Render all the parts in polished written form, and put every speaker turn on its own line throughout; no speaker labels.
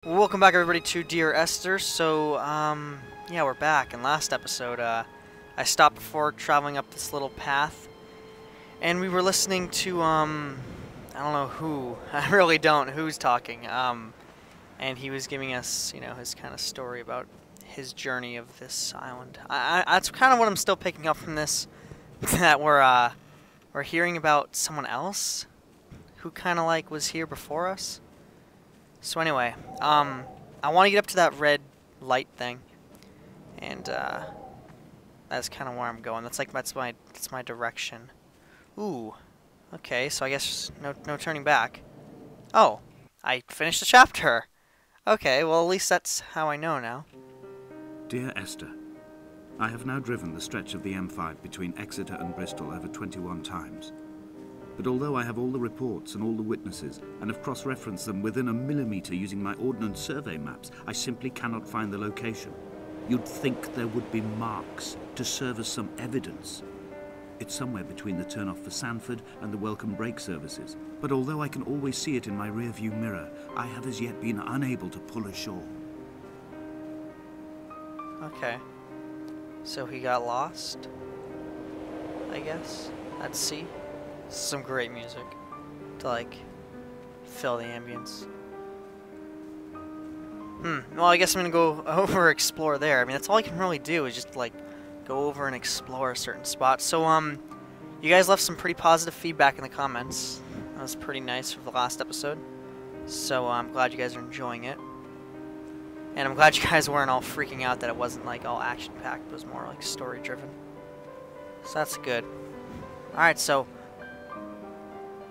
Welcome back everybody to Dear Esther. So, yeah, we're back. In last episode, I stopped before traveling up this little path, and we were listening to, I don't know who, I really don't, who's talking, and he was giving us, you know, his kind of story about his journey of this island. That's kind of what I'm still picking up from this, that we're hearing about someone else who kind of, like, was here before us. So anyway, I want to get up to that red light thing, and that's kind of where I'm going. That's my direction. Ooh, okay. So I guess no turning back. Oh, I finished the chapter. Okay, well at least that's how I know now.
Dear Esther, I have now driven the stretch of the M5 between Exeter and Bristol over 21 times. But although I have all the reports and all the witnesses, and have cross-referenced them within a millimetre using my Ordnance Survey maps, I simply cannot find the location. You'd think there would be marks to serve as some evidence. It's somewhere between the turn-off for Sanford and the welcome break services. But although I can always see it in my rear-view mirror, I have as yet been unable to pull ashore.
Okay. So he got lost, I guess, at sea. Some great music to, like, fill the ambience. Well, I guess I'm gonna go over explore there. I mean, that's all I can really do is just, like, go over and explore a certain spot. So, you guys left some pretty positive feedback in the comments. That was pretty nice for the last episode. So, I'm glad you guys are enjoying it. And I'm glad you guys weren't all freaking out that it wasn't, like, all action-packed. It was more, like, story-driven. So that's good. Alright, so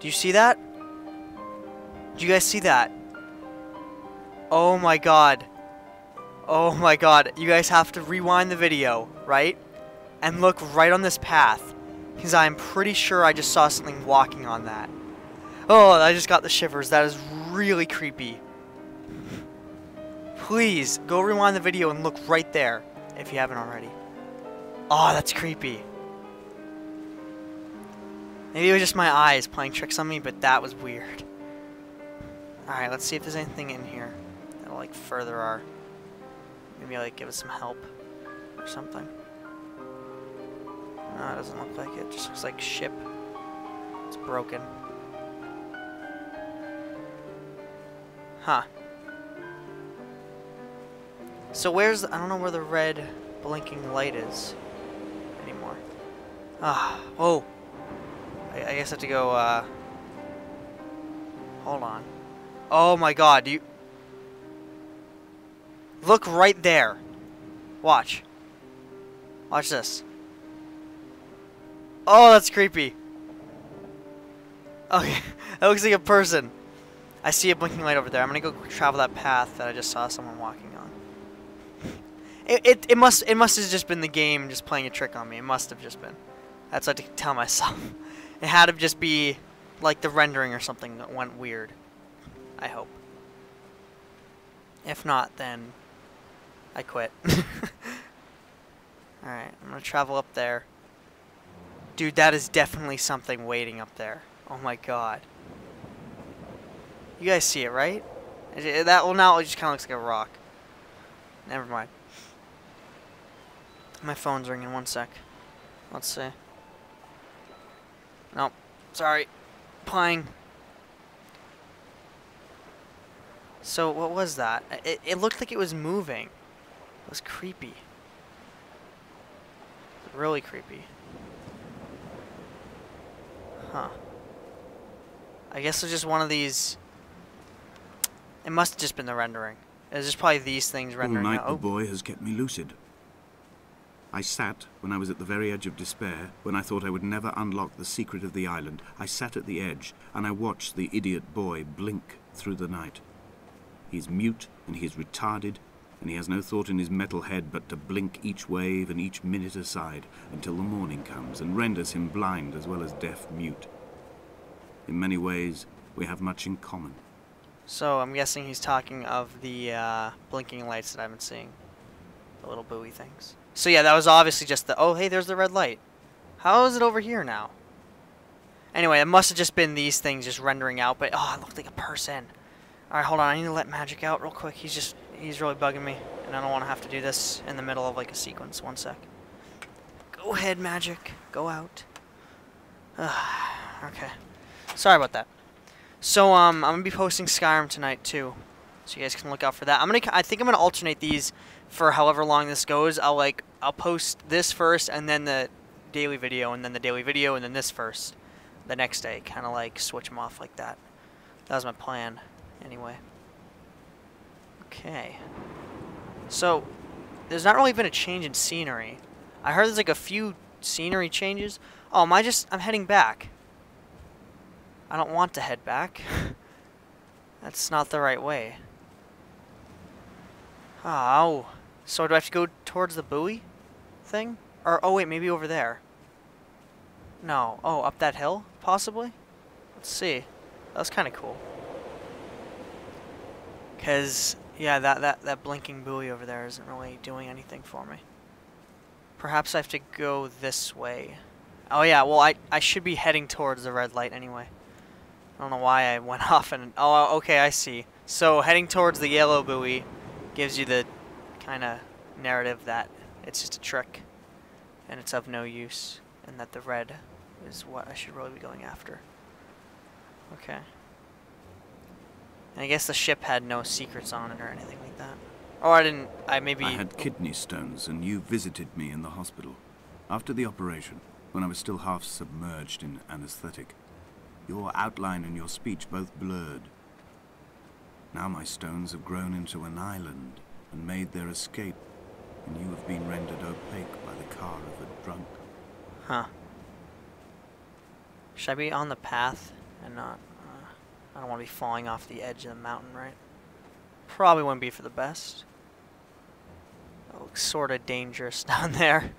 do you see that? Do you guys see that? Oh my god. Oh my god. You guys have to rewind the video, right? And look right on this path. Because I'm pretty sure I just saw something walking on that. Oh, I just got the shivers. That is really creepy. Please, go rewind the video and look right there, if you haven't already. Oh, that's creepy. Maybe it was just my eyes playing tricks on me, but that was weird. Alright, let's see if there's anything in here that'll, like, further our... Maybe, like, give us some help or something. No, it doesn't look like it. It just looks like ship. It's broken. Huh. So where's... I don't know where the red blinking light is anymore. Ah, whoa. I guess I have to go, hold on. Oh my god, you... Look right there. Watch. Watch this. Oh, that's creepy. Okay, that looks like a person. I see a blinking light over there. I'm gonna go travel that path that I just saw someone walking on. It must have just been the game just playing a trick on me. It must have just been. That's what I have to tell myself. It had to just be like the rendering or something that went weird. I hope. If not, then I quit. Alright, I'm gonna travel up there. Dude, that is definitely something waiting up there. Oh my god. You guys see it, right? Well, now it just kind of looks like a rock. Never mind. My phone's ringing. One sec. Let's see. Nope. Sorry. Playing. So, what was that? It looked like it was moving. It was creepy. Really creepy. Huh. I guess it's just one of these... It must have just been the rendering. It's just probably these things rendering.
All night the boy has kept me lucid. I sat, when I was at the very edge of despair, when I thought I would never unlock the secret of the island, I sat at the edge, and I watched the idiot boy blink through the night. He's mute, and he's retarded, and he has no thought in his metal head but to blink each wave and each minute aside, until the morning comes and renders him blind as well as deaf-mute. In many ways, we have much in common.
So, I'm guessing he's talking of the blinking lights that I've been seeing. The little buoy things. So yeah, that was obviously just the... Oh, hey, there's the red light. How is it over here now? Anyway, it must have just been these things just rendering out, but... Oh, it looked like a person. Alright, hold on. I need to let Magic out real quick. He's really bugging me. And I don't want to have to do this in the middle of like a sequence. One sec. Go ahead, Magic. Go out. Okay. Sorry about that. So, I'm going to be posting Skyrim tonight, too. So you guys can look out for that. I think I'm going to alternate these for however long this goes. I'll post this first, and then the daily video, and then the daily video, and then this first. The next day. Kind of like switch them off like that. That was my plan. Anyway. Okay. So, there's not really been a change in scenery. I heard there's like a few scenery changes. Oh, I'm heading back. I don't want to head back. That's not the right way. Oh. So do I have to go towards the buoy thing? Or, oh wait, maybe over there. No. Oh, up that hill, possibly? Let's see. That's kind of cool. Because, yeah, that blinking buoy over there isn't really doing anything for me. Perhaps I have to go this way. Oh yeah, well I should be heading towards the red light anyway. I don't know why I went off and... Oh, okay, I see. So heading towards the yellow buoy gives you the kind of narrative that it's just a trick and it's of no use, and that the red is what I should really be going after. Okay. And I guess the ship had no secrets on it or anything like that. Or I
had kidney stones, and you visited me in the hospital. After the operation, when I was still half submerged in anesthetic, your outline and your speech both blurred. Now my stones have grown into an island and made their escape, and you have been rendered opaque by the car of a drunk.
Huh. Should I be on the path and not... I don't want to be falling off the edge of the mountain, right? Probably wouldn't be for the best. That looks sort of dangerous down there.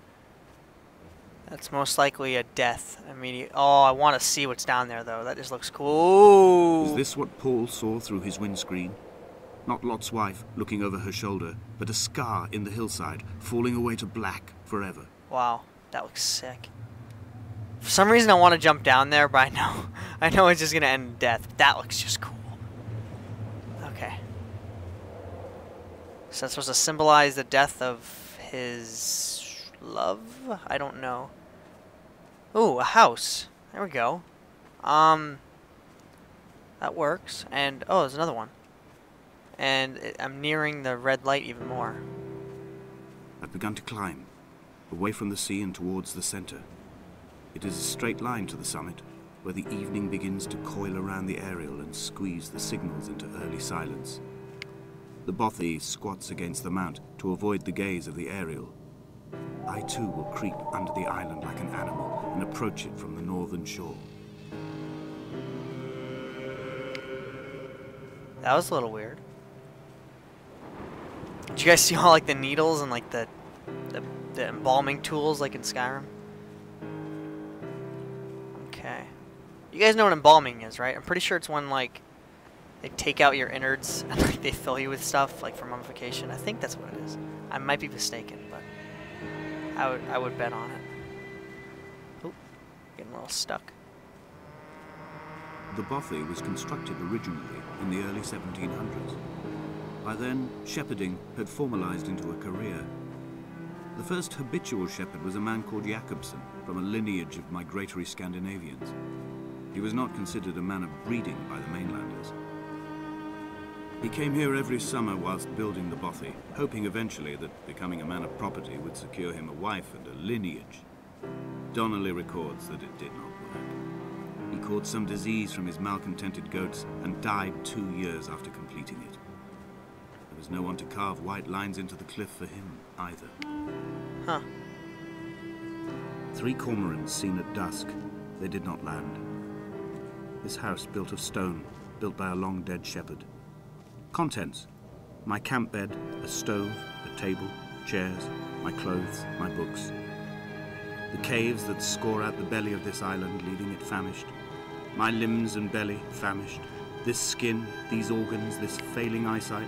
That's most likely a death immediate. Oh, I want to see what's down there, though. That just looks cool.
Is this what Paul saw through his windscreen? Not Lot's wife looking over her shoulder, but a scar in the hillside, falling away to black forever.
Wow, that looks sick. For some reason, I want to jump down there, but I know it's just gonna end in death. That looks just cool. Okay. So that's supposed to symbolize the death of his love? I don't know. Ooh, a house. There we go. That works. And, oh, there's another one. And I'm nearing the red light even more.
I've begun to climb, away from the sea and towards the center. It is a straight line to the summit, where the evening begins to coil around the aerial and squeeze the signals into early silence. The bothy squats against the mount to avoid the gaze of the aerial. I too will creep under the island like an animal and approach it from the northern shore.
That was a little weird. Did you guys see all like the needles and like the embalming tools like in Skyrim? Okay. You guys know what embalming is, right? I'm pretty sure it's when like they take out your innards and like they fill you with stuff like for mummification. I think that's what it is. I might be mistaken, but I would bet on it. Oh, getting a little stuck.
The bothy was constructed originally in the early 1700s. By then, shepherding had formalized into a career. The first habitual shepherd was a man called Jacobson, from a lineage of migratory Scandinavians. He was not considered a man of breeding by the mainlanders. He came here every summer whilst building the bothy, hoping eventually that becoming a man of property would secure him a wife and a lineage. Donnelly records that it did not work. He caught some disease from his malcontented goats and died 2 years after completing it. There was no one to carve white lines into the cliff for him, either.
Huh.
3 cormorants seen at dusk. They did not land. This house built of stone, built by a long-dead shepherd. Contents: my camp bed, a stove, a table, chairs, my clothes, my books. The caves that score out the belly of this island, leaving it famished. My limbs and belly famished. This skin, these organs, this failing eyesight.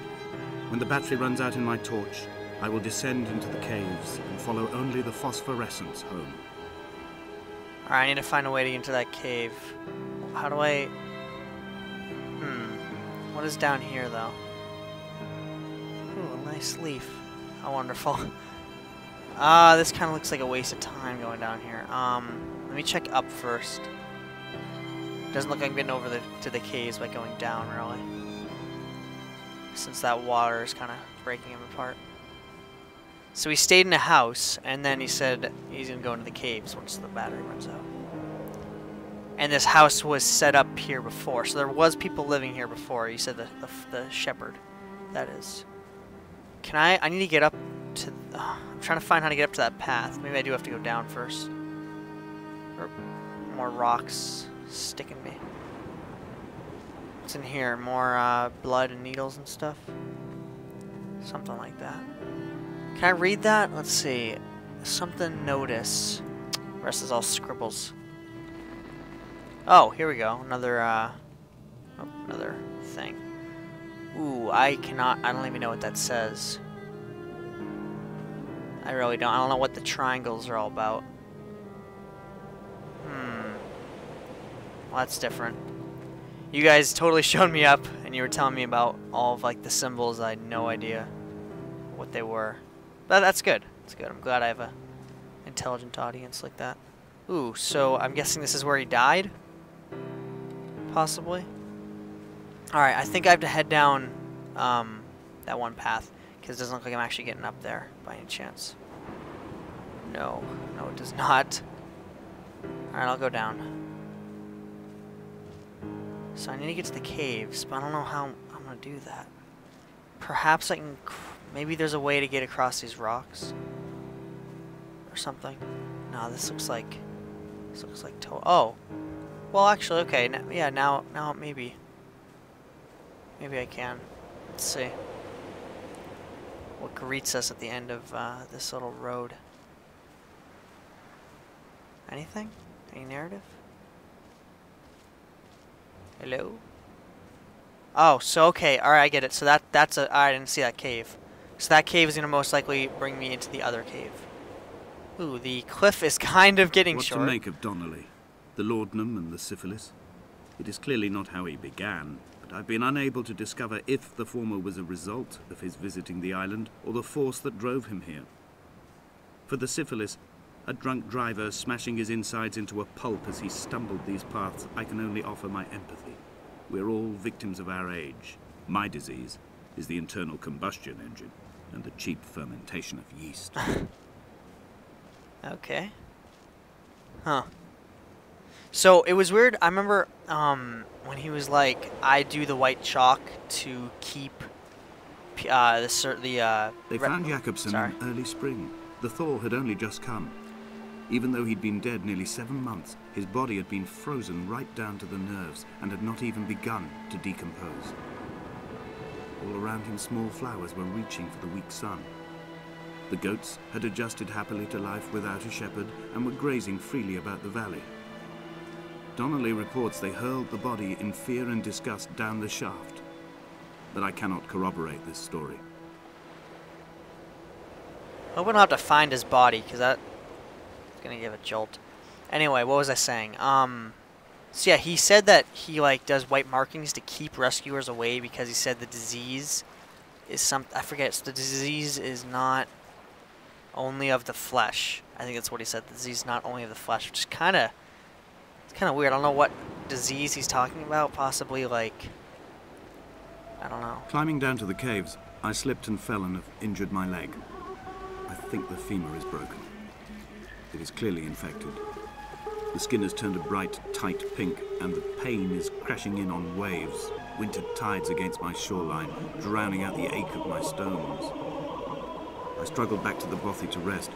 When the battery runs out in my torch, I will descend into the caves and follow only the phosphorescence home.
Alright, I need to find a way to get into that cave. How do I... What is down here, though? Ooh, a nice leaf. How wonderful. This kind of looks like a waste of time going down here. Let me check up first. Doesn't look like I'm getting over to the caves by going down, really. Since that water is kind of breaking him apart. So he stayed in a house, and then he said he's going to go into the caves once the battery runs out. And this house was set up here before, so there was people living here before. He said the shepherd, that is. I need to get up to... I'm trying to find how to get up to that path. Maybe I do have to go down first. Or more rocks sticking me. What's in here? More blood and needles and stuff? Something like that. Can I read that? Let's see. Something notice. The rest is all scribbles. Oh, here we go. Another, another thing. Ooh, I don't even know what that says. I really don't. I don't know what the triangles are all about. Well, that's different. You guys totally showed me up, and you were telling me about all of, like, the symbols. I had no idea what they were. But that's good. That's good. I'm glad I have a intelligent audience like that. Ooh, so I'm guessing this is where he died? Possibly? Alright, I think I have to head down that one path, because it doesn't look like I'm actually getting up there by any chance. No. No, it does not. Alright, I'll go down. So I need to get to the caves, but I don't know how I'm going to do that. Perhaps I can... Maybe there's a way to get across these rocks? Or something? No, this looks like... Oh! Well, actually, okay. Yeah, now maybe... Maybe I can. Let's see. What greets us at the end of this little road? Anything? Any narrative? Hello? Oh, so okay, alright, I get it. So that's a... I didn't see that cave. So that cave is going to most likely bring me into the other cave. Ooh, the cliff is kind of getting short.
What to make of Donnelly? The laudanum and the syphilis? It is clearly not how he began, but I've been unable to discover if the former was a result of his visiting the island or the force that drove him here. For the syphilis, a drunk driver smashing his insides into a pulp as he stumbled these paths, I can only offer my empathy. We're all victims of our age. My disease is the internal combustion engine and the cheap fermentation of yeast.
Okay. Huh. So it was weird. I remember when he was like, "I do the white chalk to keep
They found Jacobson in early spring. The thaw had only just come. Even though he'd been dead nearly 7 months, his body had been frozen right down to the nerves and had not even begun to decompose. All around him, small flowers were reaching for the weak sun. The goats had adjusted happily to life without a shepherd and were grazing freely about the valley. Donnelly reports they hurled the body in fear and disgust down the shaft, but I cannot corroborate this story.
I wouldn't have to find his body, because that's gonna give a jolt. Anyway, what was I saying? So yeah, he said that he like does white markings to keep rescuers away because he said the disease is I forget. The disease is not only of the flesh. I think that's what he said. The disease is not only of the flesh, which is kind of weird. I don't know what disease he's talking about. Possibly like, I don't know.
Climbing down to the caves, I slipped and fell and have injured my leg. I think the femur is broken. It is clearly infected. The skin has turned a bright, tight pink, and the pain is crashing in on waves, winter tides against my shoreline, drowning out the ache of my stones. I struggled back to the bothy to rest,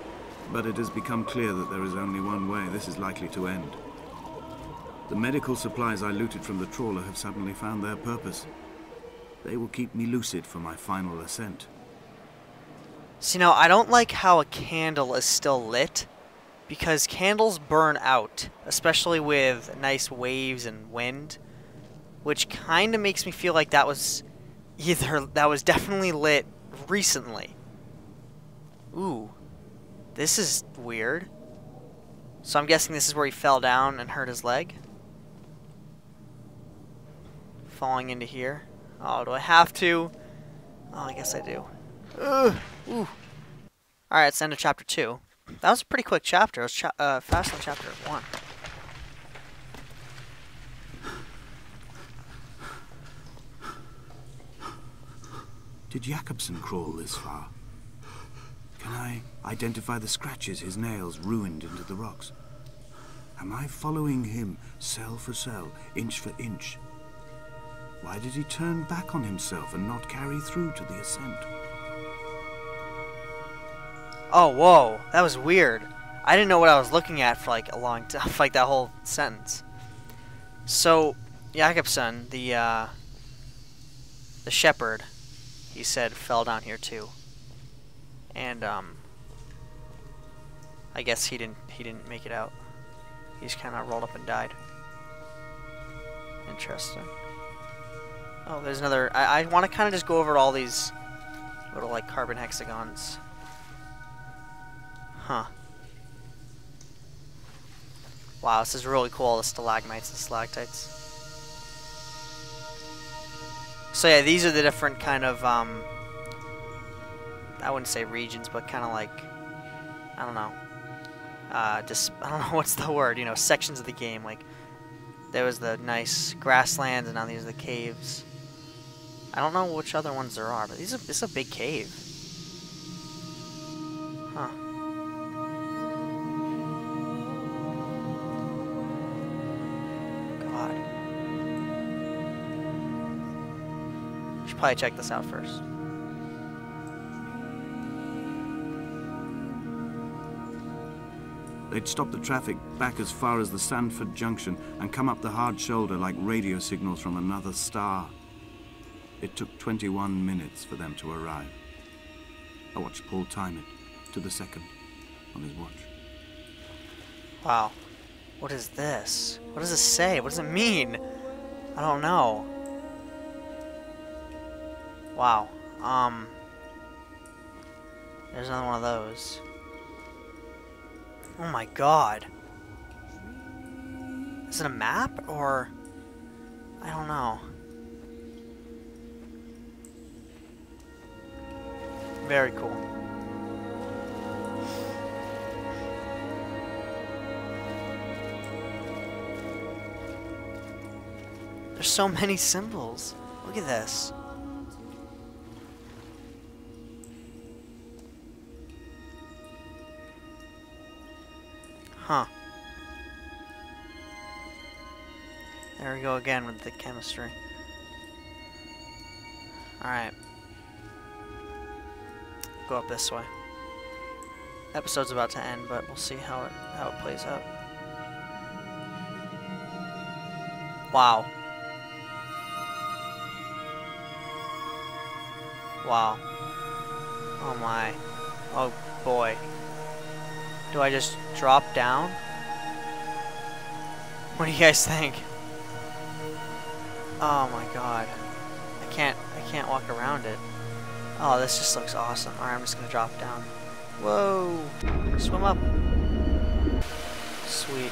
but it has become clear that there is only one way this is likely to end. The medical supplies I looted from the trawler have suddenly found their purpose. They will keep me lucid for my final ascent.
So, you know, I don't like how a candle is still lit, because candles burn out, especially with nice waves and wind, which kind of makes me feel like that was definitely lit recently. Ooh, this is weird. So I'm guessing this is where he fell down and hurt his leg? Falling into here. Oh, do I have to? Oh, I guess I do. Ugh. Ooh. Alright, it's the end of chapter 2. That was a pretty quick chapter. It was faster than chapter 1.
Did Jacobson crawl this far? Can I identify the scratches his nails ruined into the rocks? Am I following him cell for cell, inch for inch? Why did he turn back on himself and not carry through to the ascent?
Oh, whoa. That was weird. I didn't know what I was looking at for like a long time, like that whole sentence. So, Jacobson, the shepherd, he said fell down here too. And I guess he didn't make it out. He just kind of rolled up and died. Interesting. Oh, there's another. I want to kind of just go over all these little like carbon hexagons. Huh. Wow, this is really cool, the stalagmites and stalactites. So yeah, these are the different kind of, I wouldn't say regions, but kind of like, I don't know. I don't know what's the word, you know, sections of the game. Like, there was the nice grasslands, and now these are the caves. I don't know which other ones there are, but this is a big cave. Huh. God. Should probably check this out first.
They'd stop the traffic back as far as the Sandford Junction and come up the hard shoulder like radio signals from another star. It took 21 minutes for them to arrive. I watched Paul time it to the second on his watch.
Wow. What is this? What does it say? What does it mean? I don't know. Wow. There's another one of those. Oh my god. Is it a map or... I don't know. Very cool. There's so many symbols. Look at this. Huh. There we go again with the chemistry. Alright. Go up this way. Episode's about to end, but we'll see how it plays out. Wow. Wow. Oh my. Oh boy. Do I just drop down? What do you guys think? Oh my god. I can't walk around it. Oh, this just looks awesome. Alright, I'm just gonna drop down. Whoa! Swim up. Sweet.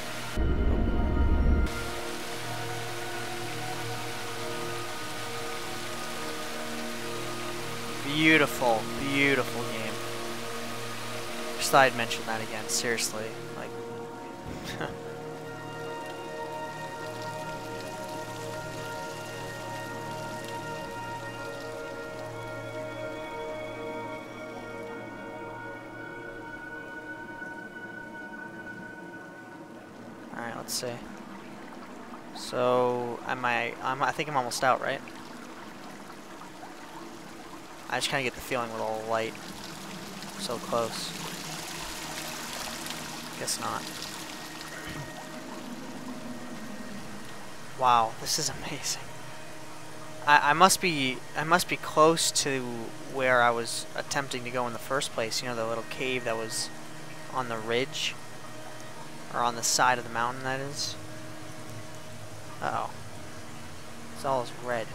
Beautiful, beautiful game. Just thought I'd mention that again, seriously. Like, alright, let's see. So, I think I'm almost out, right? I just kind of get the feeling with all the light. So close. Guess not. Wow, this is amazing. I must be close to where I was attempting to go in the first place. You know, the little cave that was on the ridge, or on the side of the mountain, that is. Uh-oh. It's all red.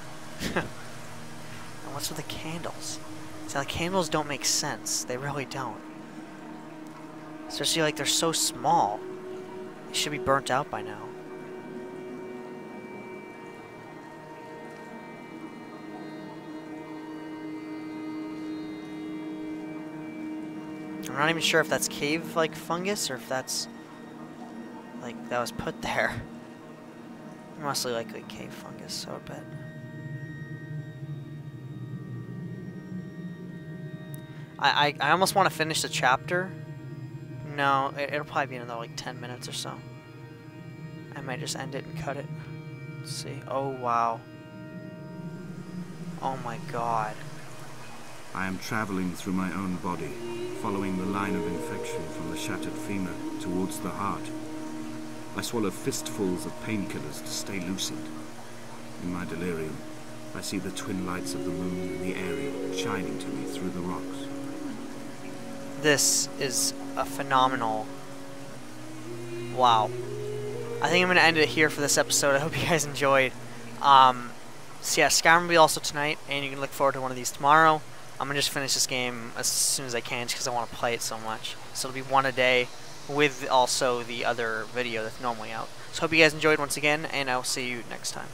And what's with the candles? See, the candles don't make sense. They really don't. Especially like they're so small. They should be burnt out by now. I'm not even sure if that's cave like fungus or if that's like that was put there. Mostly likely cave fungus, so I bet. I almost want to finish the chapter. No, it'll probably be another like 10 minutes or so. I might just end it and cut it. Let's see. Oh, wow. Oh my god.
I am traveling through my own body, following the line of infection from the shattered femur towards the heart. I swallow fistfuls of painkillers to stay lucid. In my delirium, I see the twin lights of the moon and the Ariel shining to me through the rocks.
This is a phenomenal... Wow. I think I'm going to end it here for this episode. I hope you guys enjoyed. So yeah, Skyrim will be also tonight, and you can look forward to one of these tomorrow. I'm going to just finish this game as soon as I can, just because I want to play it so much. So it'll be one a day, with also the other video that's normally out. So hope you guys enjoyed once again, and I'll see you next time.